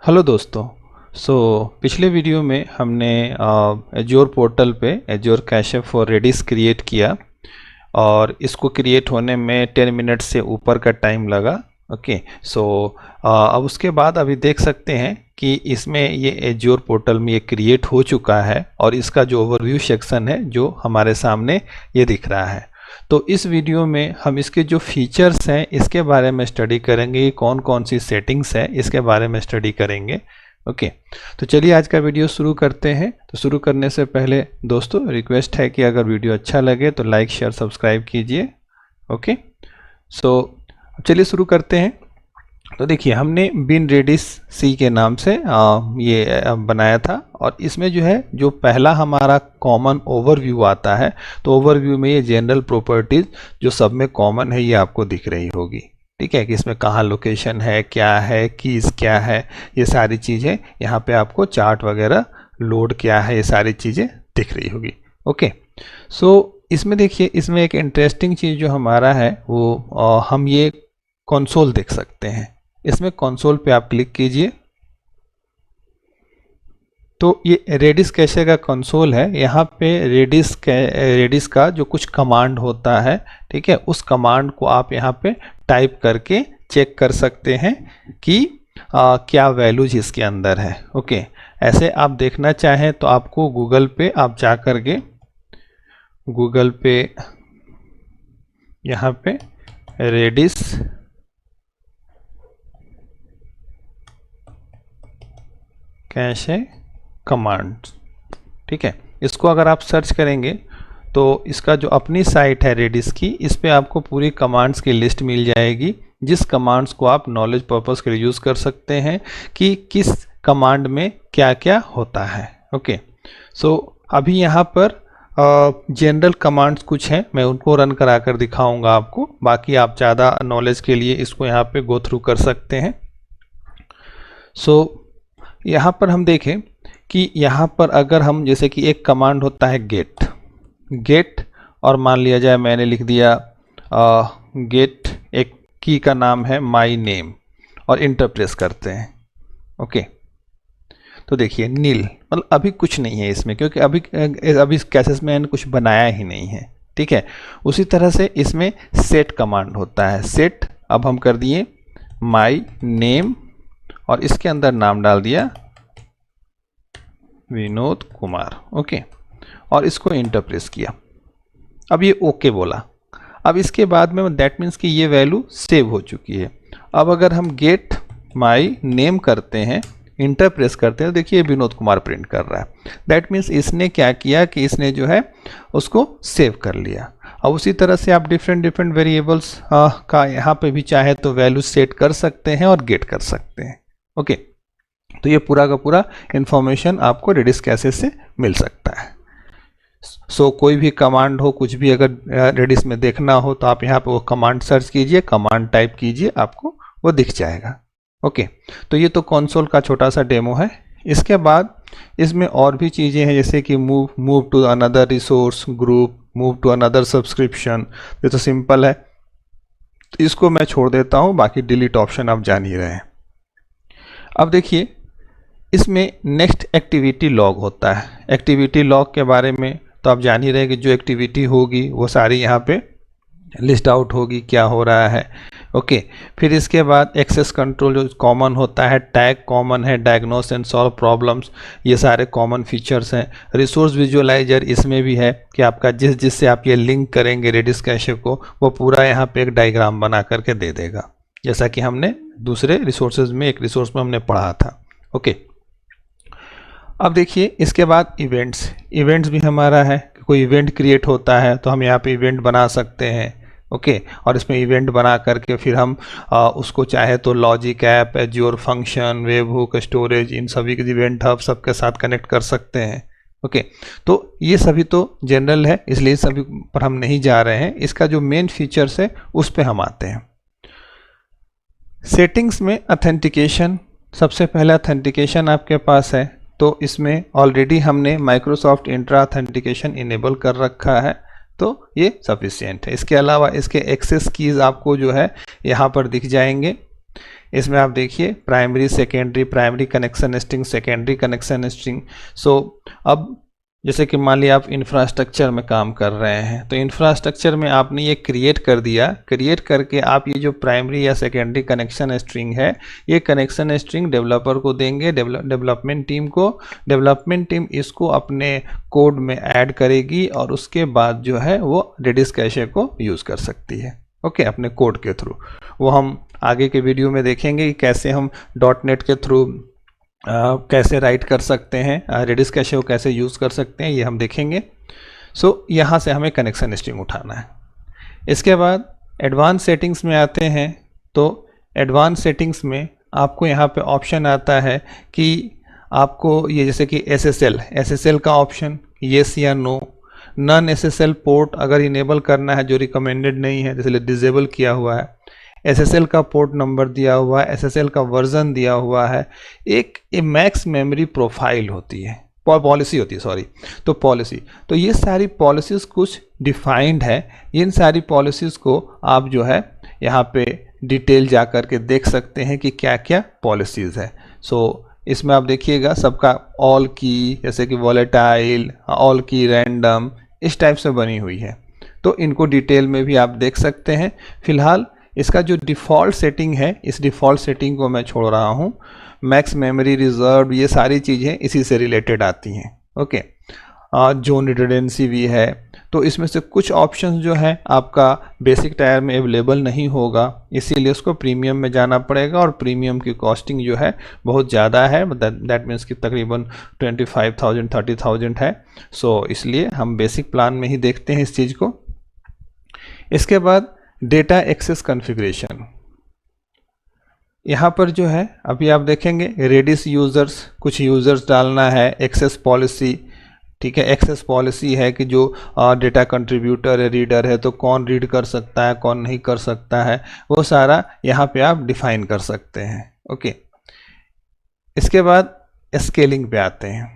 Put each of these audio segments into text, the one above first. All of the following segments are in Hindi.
हेलो दोस्तों। पिछले वीडियो में हमने एज्योर पोर्टल पे Azure cache for Redis create किया और इसको क्रिएट होने में 10 मिनट से ऊपर का टाइम लगा। ओके, अब उसके बाद अभी देख सकते हैं कि इसमें ये एज्योर पोर्टल में ये क्रिएट हो चुका है और इसका जो ओवरव्यू सेक्शन है जो हमारे सामने ये दिख रहा है। तो इस वीडियो में हम इसके जो फीचर्स हैं इसके बारे में स्टडी करेंगे, कौन कौन सी सेटिंग्स है इसके बारे में स्टडी करेंगे। ओके, तो चलिए आज का वीडियो शुरू करते हैं। तो शुरू करने से पहले दोस्तों रिक्वेस्ट है कि अगर वीडियो अच्छा लगे तो लाइक शेयर सब्सक्राइब कीजिए। ओके, चलिए शुरू करते हैं। तो देखिए हमने बिन रेडिस सी के नाम से ये बनाया था और इसमें जो है जो पहला हमारा कॉमन ओवरव्यू आता है, तो ओवरव्यू में ये जनरल प्रॉपर्टीज जो सब में कॉमन है ये आपको दिख रही होगी। ठीक है कि इसमें कहाँ लोकेशन है, क्या है, कीज़ क्या है, ये सारी चीज़ें यहाँ पे आपको चार्ट वगैरह लोड क्या है ये सारी चीज़ें दिख रही होगी। ओके, इसमें देखिए इसमें एक इंटरेस्टिंग चीज़ जो हमारा है वो हम ये कंसोल देख सकते हैं। इसमें कंसोल पे आप क्लिक कीजिए तो ये रेडिस कैशे का कंसोल है। यहाँ पे रेडिस का जो कुछ कमांड होता है, ठीक है, उस कमांड को आप यहाँ पे टाइप करके चेक कर सकते हैं कि क्या वैल्यूज इसके अंदर है। ओके, ऐसे आप देखना चाहें तो आपको गूगल पे आप जा कर के गूगल पे यहाँ पे रेडिस कैशे कमांड, ठीक है, इसको अगर आप सर्च करेंगे तो इसका जो अपनी साइट है रेडिस की, इस पे आपको पूरी कमांड्स की लिस्ट मिल जाएगी जिस कमांड्स को आप नॉलेज पर्पस के लिए यूज़ कर सकते हैं कि किस कमांड में क्या क्या होता है। ओके, अभी यहाँ पर जनरल कमांड्स कुछ हैं, मैं उनको रन करा कर दिखाऊंगा आपको, बाकी आप ज़्यादा नॉलेज के लिए इसको यहाँ पे गो थ्रू कर सकते हैं। यहाँ पर हम देखें कि यहाँ पर अगर हम जैसे कि एक कमांड होता है गेट और मान लिया जाए मैंने लिख दिया गेट, एक की का नाम है माय नेम और इंटर प्रेस करते हैं। ओके, तो देखिए नील, मतलब अभी कुछ नहीं है इसमें क्योंकि अभी कैसेस में मैंने कुछ बनाया ही नहीं है। ठीक है, उसी तरह से इसमें सेट कमांड होता है। सेट अब हम कर दिए माय नेम और इसके अंदर नाम डाल दिया विनोद कुमार। ओके, और इसको इंटर प्रेस किया, अब ये ओके बोला। अब इसके बाद में दैट मीन्स कि ये वैल्यू सेव हो चुकी है। अब अगर हम गेट माय नेम करते हैं, इंटर प्रेस करते हैं, देखिए विनोद कुमार प्रिंट कर रहा है। दैट मीन्स इसने क्या किया कि इसने जो है उसको सेव कर लिया। अब उसी तरह से आप डिफरेंट वेरिएबल्स का यहाँ पे भी चाहे तो वैल्यू सेट कर सकते हैं और गेट कर सकते हैं। ओके, तो ये पूरा का पूरा इंफॉर्मेशन आपको रेडिस कैशे से मिल सकता है। कोई भी कमांड हो, कुछ भी अगर रेडिस में देखना हो तो आप यहाँ पे वो कमांड सर्च कीजिए, कमांड टाइप कीजिए, आपको वो दिख जाएगा। ओके, तो ये तो कंसोल का छोटा सा डेमो है। इसके बाद इसमें और भी चीज़ें हैं जैसे कि move to another resource group, move to another subscription. ये तो सिंपल है, तो इसको मैं छोड़ देता हूँ, बाकी डिलीट ऑप्शन आप जान ही रहे हैं। अब देखिए इसमें नेक्स्ट एक्टिविटी लॉग होता है। एक्टिविटी लॉग के बारे में तो आप जान ही रहे कि जो एक्टिविटी होगी वो सारी यहाँ पे लिस्ट आउट होगी, क्या हो रहा है। ओके, फिर इसके बाद एक्सेस कंट्रोल जो कॉमन होता है, टैग कॉमन है, डायग्नोस एंड सॉल्व प्रॉब्लम्स, ये सारे कॉमन फीचर्स हैं। रिसोर्स विजुअलाइजर इसमें भी है कि आपका जिससे आप ये लिंक करेंगे रेडिस कैशे को, वो पूरा यहाँ पे एक डायग्राम बना करके दे देगा, जैसा कि हमने दूसरे रिसोर्सेज में एक रिसोर्स में हमने पढ़ा था। ओके, अब देखिए इसके बाद इवेंट्स भी हमारा है। कोई इवेंट क्रिएट होता है तो हम यहाँ पे इवेंट बना सकते हैं। ओके, और इसमें इवेंट बना करके फिर हम उसको चाहे तो logic app, Azure function, webhook, storage, इन सभी के इवेंट हब सबके साथ कनेक्ट कर सकते हैं। ओके, तो ये सभी तो जनरल है इसलिए सभी पर हम नहीं जा रहे हैं। इसका जो मेन फीचर्स है उस पर हम आते हैं। सेटिंग्स में ऑथेंटिकेशन, सबसे पहला ऑथेंटिकेशन आपके पास है तो इसमें ऑलरेडी हमने माइक्रोसॉफ्ट इंट्रा ऑथेंटिकेशन इनेबल कर रखा है, तो ये सफिशिएंट है। इसके अलावा इसके एक्सेस कीज़ आपको जो है यहाँ पर दिख जाएंगे। इसमें आप देखिए primary secondary, primary connection string, secondary connection string. So अब जैसे कि मान लिया आप इंफ्रास्ट्रक्चर में काम कर रहे हैं, तो इंफ्रास्ट्रक्चर में आपने ये क्रिएट कर दिया, क्रिएट करके आप ये जो प्राइमरी या सेकेंडरी कनेक्शन स्ट्रिंग है, ये कनेक्शन स्ट्रिंग डेवलपर को देंगे, डेवलपमेंट टीम को। डेवलपमेंट टीम इसको अपने कोड में ऐड करेगी और उसके बाद जो है वो रेडिस कैशे को यूज़ कर सकती है। ओके, अपने कोड के थ्रू। वो हम आगे के वीडियो में देखेंगे कि कैसे हम .NET के थ्रू कैसे राइट कर सकते हैं, रेडिस कैशे को कैसे यूज़ कर सकते हैं, ये हम देखेंगे। सो यहाँ से हमें कनेक्शन स्ट्रिंग उठाना है। इसके बाद एडवांस सेटिंग्स में आते हैं, तो एडवांस सेटिंग्स में आपको यहाँ पे ऑप्शन आता है कि आपको ये जैसे कि SSL का ऑप्शन येस या नो, नॉन SSL पोर्ट अगर इनेबल करना है जो रिकमेंडेड नहीं है, जैसे डिसेबल किया हुआ है, SSL का पोर्ट नंबर दिया हुआ है, SSL का वर्जन दिया हुआ है, एक मैक्स मेमोरी प्रोफाइल होती है, पॉलिसी होती है, सॉरी, तो पॉलिसी, तो ये सारी पॉलिसीज़ कुछ डिफाइंड है। इन सारी पॉलिसीज़ को आप जो है यहाँ पे डिटेल जा कर के देख सकते हैं कि क्या क्या पॉलिसीज़ है। सो इसमें आप देखिएगा सबका ऑल की, जैसे कि वॉलेटाइल, ऑल की रैंडम, इस टाइप से बनी हुई है, तो इनको डिटेल में भी आप देख सकते हैं। फिलहाल इसका जो डिफ़ॉल्ट सेटिंग है, इस डिफ़ॉल्ट सेटिंग को मैं छोड़ रहा हूँ। मैक्स मेमोरी रिजर्व, ये सारी चीज़ें इसी से रिलेटेड आती हैं। ओके, जोन रिडंडेंसी भी है, तो इसमें से कुछ ऑप्शंस जो है आपका बेसिक टायर में अवेलेबल नहीं होगा, इसीलिए उसको प्रीमियम में जाना पड़ेगा, और प्रीमियम की कॉस्टिंग जो है बहुत ज़्यादा है, दैट मीन्स कि तकरीबन 25,000 30,000 है। सो इसलिए हम बेसिक प्लान में ही देखते हैं इस चीज़ को। इसके बाद डेटा एक्सेस कॉन्फ़िगरेशन, यहाँ पर जो है अभी आप देखेंगे रेडिस यूज़र्स, कुछ यूज़र्स डालना है, एक्सेस पॉलिसी, ठीक है, एक्सेस पॉलिसी है कि जो डेटा कंट्रीब्यूटर है, रीडर है, तो कौन रीड कर सकता है, कौन नहीं कर सकता है, वो सारा यहाँ पे आप डिफाइन कर सकते हैं। ओके, इसके बाद स्केलिंग पे आते हैं।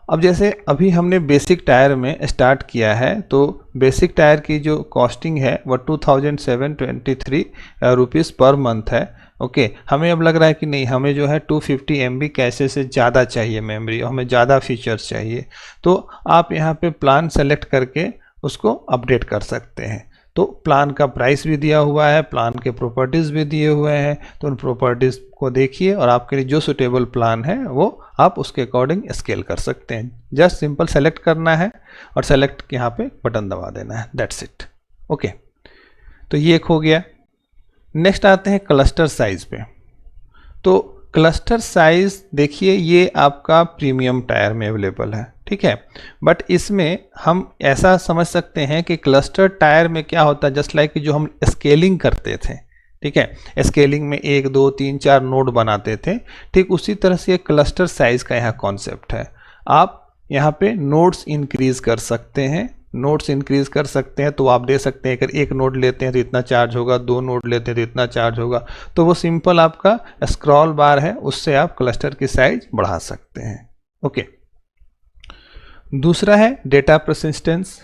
अब जैसे अभी हमने बेसिक टायर में स्टार्ट किया है, तो बेसिक टायर की जो कॉस्टिंग है वो 2723 रुपीज़ पर मंथ है। ओके, हमें अब लग रहा है कि नहीं, हमें जो है 250 MB कैशे से ज़्यादा चाहिए मेमोरी, हमें ज़्यादा फीचर्स चाहिए, तो आप यहाँ पे प्लान सेलेक्ट करके उसको अपडेट कर सकते हैं। तो प्लान का प्राइस भी दिया हुआ है, प्लान के प्रॉपर्टीज़ भी दिए हुए हैं, तो उन प्रॉपर्टीज़ को देखिए और आपके लिए जो सुटेबल प्लान है वो आप उसके अकॉर्डिंग स्केल कर सकते हैं। जस्ट सिंपल सेलेक्ट करना है और सेलेक्ट यहाँ पे बटन दबा देना है, दैट्स इट। ओके, तो ये एक हो गया। नेक्स्ट आते हैं क्लस्टर साइज पे। तो क्लस्टर साइज देखिए ये आपका प्रीमियम टायर में अवेलेबल है, ठीक है, बट इसमें हम ऐसा समझ सकते हैं कि क्लस्टर टायर में क्या होता है, जस्ट लाइक जो हम स्केलिंग करते थे, ठीक है, स्केलिंग में 1 2 3 4 नोड बनाते थे, ठीक उसी तरह से क्लस्टर साइज का यहाँ कॉन्सेप्ट है। आप यहाँ पे नोड्स इंक्रीज कर सकते हैं, नोड्स इंक्रीज कर सकते हैं, तो आप दे सकते हैं अगर 1 नोड लेते हैं तो इतना चार्ज होगा, 2 नोड लेते हैं तो इतना चार्ज होगा, तो वो सिंपल आपका स्क्रॉल बार है, उससे आप क्लस्टर की साइज बढ़ा सकते हैं। ओके, दूसरा है डेटा परसिस्टेंस,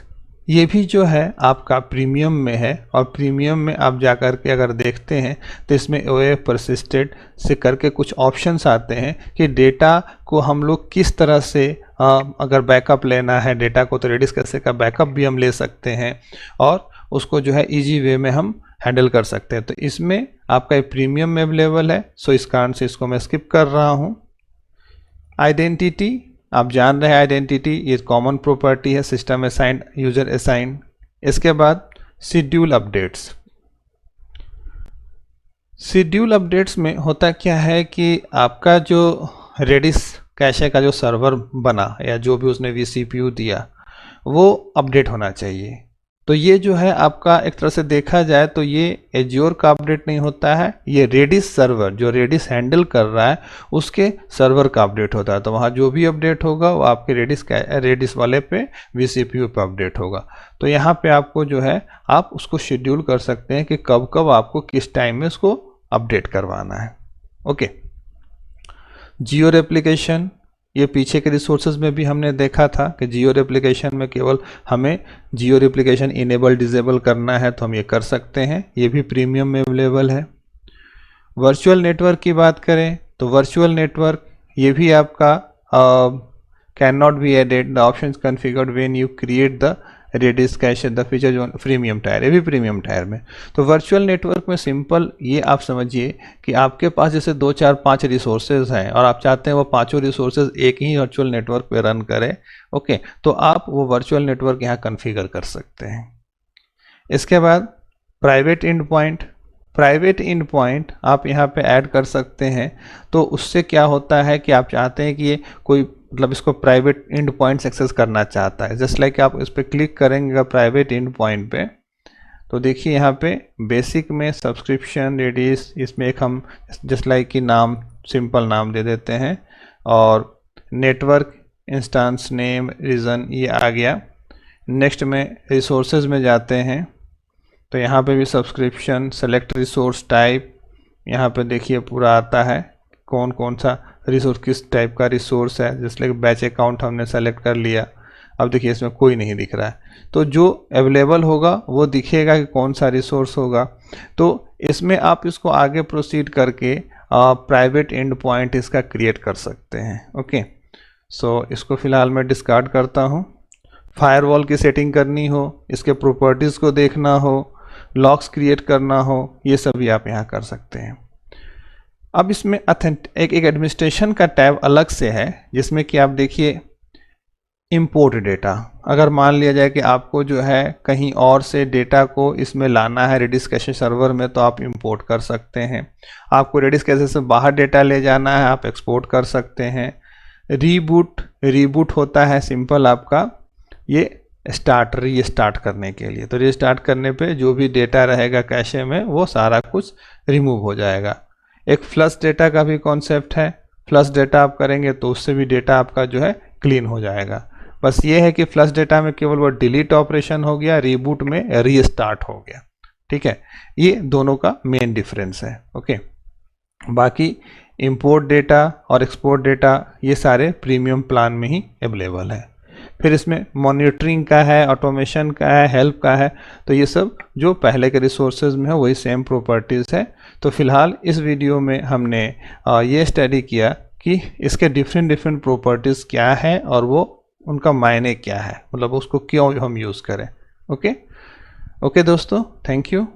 ये भी जो है आपका प्रीमियम में है, और प्रीमियम में आप जा कर के अगर देखते हैं तो इसमें OA परसिस्टेड से करके कुछ ऑप्शंस आते हैं कि डेटा को हम लोग किस तरह से अगर बैकअप लेना है डेटा को, तो रेडिस कैशे का बैकअप भी हम ले सकते हैं और उसको जो है ईजी वे में हम हैंडल कर सकते हैं। तो इसमें आपका प्रीमियम में अवेलेबल है, सो इस कारण से इसको मैं स्किप कर रहा हूँ। आइडेंटिटी, आप जान रहे हैं आइडेंटिटी ये कॉमन प्रॉपर्टी है, सिस्टम असाइंड, यूजर असाइंड। इसके बाद शेड्यूल अपडेट्स। शेड्यूल अपडेट्स में होता क्या है कि आपका जो रेडिस कैशे का जो सर्वर बना या जो भी उसने vCPU दिया वो अपडेट होना चाहिए। तो ये जो है आपका एक तरह से देखा जाए तो ये एज्योर का अपडेट नहीं होता है, ये रेडिस सर्वर जो रेडिस हैंडल कर रहा है उसके सर्वर का अपडेट होता है। तो वहाँ जो भी अपडेट होगा वो आपके रेडिस वाले पे vCPU पे अपडेट होगा। तो यहाँ पे आपको जो है आप उसको शेड्यूल कर सकते हैं कि कब कब आपको किस टाइम में उसको अपडेट करवाना है। ओके, जियो रेप्लिकेशन, ये पीछे के रिसोर्सेज में भी हमने देखा था कि जियो रेप्लिकेशन में केवल हमें जियो रेप्लिकेशन इनेबल डिसेबल करना है तो हम ये कर सकते हैं, ये भी प्रीमियम में अवेलेबल है। वर्चुअल नेटवर्क की बात करें तो वर्चुअल नेटवर्क ये भी आपका can not be added, the options configured when you create the Redis cache the feature जो प्रीमियम टायर, ये भी प्रीमियम टायर में। तो वर्चुअल नेटवर्क में सिंपल ये आप समझिए कि आपके पास जैसे 2 4 5 रिसोर्सेज हैं और आप चाहते हैं वो पांचों रिसोर्सेज एक ही वर्चुअल नेटवर्क पे रन करें, ओके, तो आप वो वर्चुअल नेटवर्क यहाँ कॉन्फ़िगर कर सकते हैं। इसके बाद private and point, private and point आप यहाँ पे ऐड कर सकते हैं। तो उससे क्या होता है कि आप चाहते हैं कि ये कोई मतलब इसको प्राइवेट एंड पॉइंट्स एक्सेस करना चाहता है, जस्ट लाइक आप इस पर क्लिक करेंगे प्राइवेट एंड पॉइंट पे, तो देखिए यहाँ पे बेसिक में सब्सक्रिप्शन रेडियस, इसमें एक हम जस्ट लाइक कि नाम सिंपल नाम दे देते हैं और नेटवर्क इंस्टेंस नेम रीजन ये आ गया। नेक्स्ट में रिसोर्सेज में जाते हैं तो यहाँ पे भी सब्सक्रिप्शन, सेलेक्ट रिसोर्स टाइप, यहाँ पे देखिए पूरा आता है कौन कौन सा रिसोर्स किस टाइप का रिसोर्स है, जैसे लाइक बैच अकाउंट हमने सेलेक्ट कर लिया। अब देखिए इसमें कोई नहीं दिख रहा है, तो जो अवेलेबल होगा वो दिखेगा कि कौन सा रिसोर्स होगा। तो इसमें आप इसको आगे प्रोसीड करके प्राइवेट एंड पॉइंट इसका क्रिएट कर सकते हैं। ओके, सो इसको फिलहाल मैं डिस्कार्ड करता हूँ। फायरवॉल की सेटिंग करनी हो, इसके प्रॉपर्टीज़ को देखना हो, लॉक्स क्रिएट करना हो, ये सभी आप यहाँ कर सकते हैं। अब इसमें एक एडमिनिस्ट्रेशन का टैब अलग से है जिसमें कि आप देखिए इंपोर्ट डेटा, अगर मान लिया जाए कि आपको जो है कहीं और से डेटा को इसमें लाना है रेडिस कैशे सर्वर में, तो आप इंपोर्ट कर सकते हैं। आपको रेडिस कैशे से बाहर डेटा ले जाना है, आप एक्सपोर्ट कर सकते हैं। रीबूट होता है सिंपल आपका ये रीस्टार्ट करने के लिए, तो रीस्टार्ट करने पे जो भी डेटा रहेगा कैशे में वो सारा कुछ रिमूव हो जाएगा। एक फ्लश डेटा का भी कॉन्सेप्ट है, फ्लश डेटा आप करेंगे तो उससे भी डेटा आपका जो है क्लीन हो जाएगा। बस ये है कि फ्लश डेटा में केवल वो डिलीट ऑपरेशन हो गया, रीबूट में रीस्टार्ट हो गया। ठीक है, ये दोनों का मेन डिफरेंस है। ओके, बाकी इंपोर्ट डेटा और एक्सपोर्ट डेटा ये सारे प्रीमियम प्लान में ही अवेलेबल है। फिर इसमें मॉनिटरिंग का है, ऑटोमेशन का है, हेल्प का है, तो ये सब जो पहले के रिसोर्सेज में है वही सेम प्रॉपर्टीज़ है। तो फिलहाल इस वीडियो में हमने ये स्टडी किया कि इसके डिफरेंट प्रॉपर्टीज़ क्या है और वो उनका मायने क्या है, मतलब उसको क्यों हम यूज़ करें। ओके दोस्तों, थैंक यू।